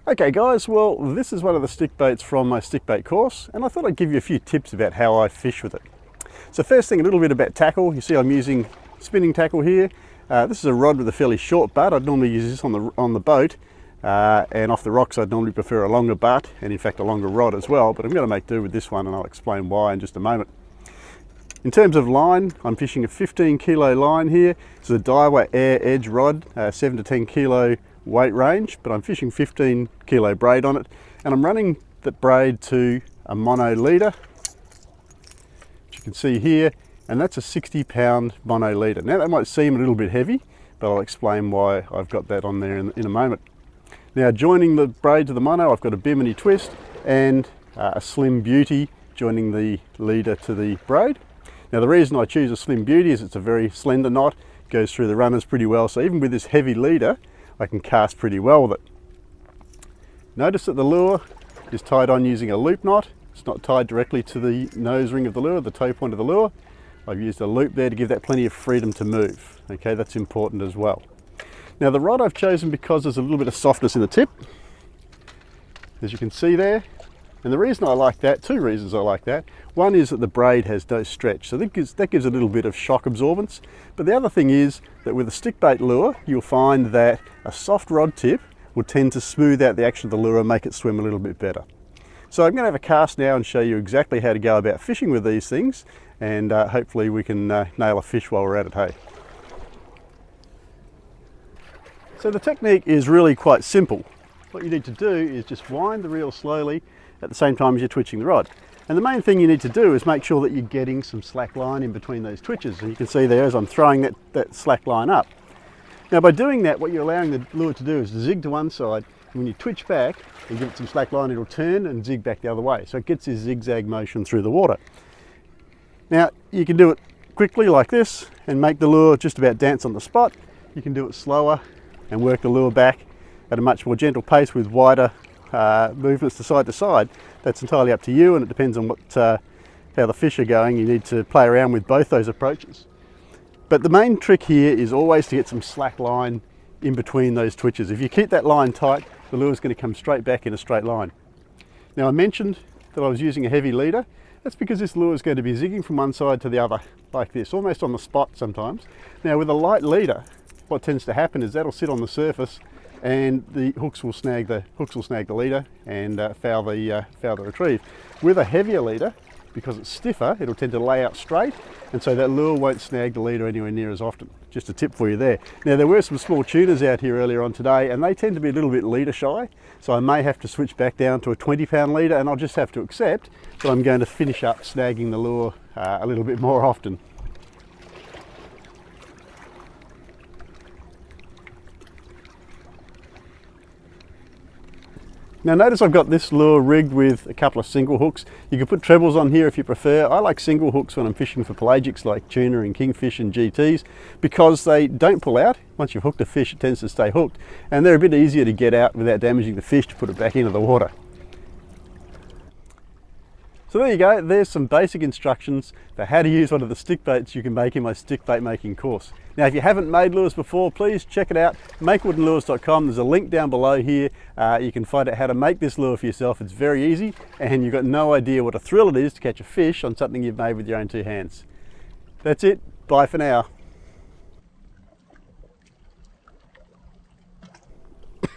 Okay guys, well this is one of the stick baits from my stick bait course, and I thought I'd give you a few tips about how I fish with it. So first thing, a little bit about tackle. You see I'm using spinning tackle here. This is a rod with a fairly short butt. I'd normally use this on the boat, and off the rocks I'd normally prefer a longer butt, and in fact a longer rod as well, but I'm going to make do with this one and I'll explain why in just a moment. In terms of line, I'm fishing a 15 kilo line here. It's a Daiwa Air Edge rod, 7 to 10 kilo weight range, but I'm fishing 15 kilo braid on it, and I'm running the braid to a mono leader, which you can see here, and that's a 60-pound mono leader. Now that might seem a little bit heavy, but I'll explain why I've got that on there in a moment. Now joining the braid to the mono, I've got a bimini twist and a slim beauty joining the leader to the braid. Now the reason I choose a slim beauty is it's a very slender knot, goes through the runners pretty well, so even with this heavy leader I can cast pretty well with it. Notice that the lure is tied on using a loop knot. It's not tied directly to the nose ring of the lure, the toe point of the lure. I've used a loop there to give that plenty of freedom to move. Okay, that's important as well. Now the rod I've chosen because there's a little bit of softness in the tip, as you can see there. And the reason I like that, two reasons I like that. One is that the braid has no stretch, so that gives a little bit of shock absorbance. But the other thing is that with a stick bait lure, you'll find that a soft rod tip will tend to smooth out the action of the lure and make it swim a little bit better. So I'm going to have a cast now and show you exactly how to go about fishing with these things, and hopefully we can nail a fish while we're at it, hey? So the technique is really quite simple. What you need to do is just wind the reel slowly at the same time as you're twitching the rod. And the main thing you need to do is make sure that you're getting some slack line in between those twitches. And you can see there as I'm throwing that slack line up. Now by doing that, what you're allowing the lure to do is to zig to one side. And when you twitch back and give it some slack line, it'll turn and zig back the other way. So it gets this zigzag motion through the water. Now you can do it quickly like this and make the lure just about dance on the spot. You can do it slower and work the lure back at a much more gentle pace with wider movements to side. That's entirely up to you, and it depends on how the fish are going. You need to play around with both those approaches. But the main trick here is always to get some slack line in between those twitches. If you keep that line tight, the lure is going to come straight back in a straight line. Now I mentioned that I was using a heavy leader. That's because this lure is going to be zigging from one side to the other like this, almost on the spot sometimes. Now with a light leader, what tends to happen is that'll sit on the surface and the hooks will snag the leader and foul the retrieve. With a heavier leader, because it's stiffer, it'll tend to lay out straight, and so that lure won't snag the leader anywhere near as often. Just a tip for you there. Now there were some small tunas out here earlier on today, and they tend to be a little bit leader shy, so I may have to switch back down to a 20-pound leader, and I'll just have to accept that I'm going to finish up snagging the lure a little bit more often. Now notice I've got this lure rigged with a couple of single hooks. You can put trebles on here if you prefer. I like single hooks when I'm fishing for pelagics like tuna and kingfish and GTs because they don't pull out. Once you've hooked a fish, it tends to stay hooked, and they're a bit easier to get out without damaging the fish to put it back into the water. So there you go, there's some basic instructions for how to use one of the stick baits you can make in my stick bait making course. Now if you haven't made lures before, please check it out, makewoodenlures.com. There's a link down below here. You can find out how to make this lure for yourself. It's very easy, and you've got no idea what a thrill it is to catch a fish on something you've made with your own two hands. That's it, bye for now.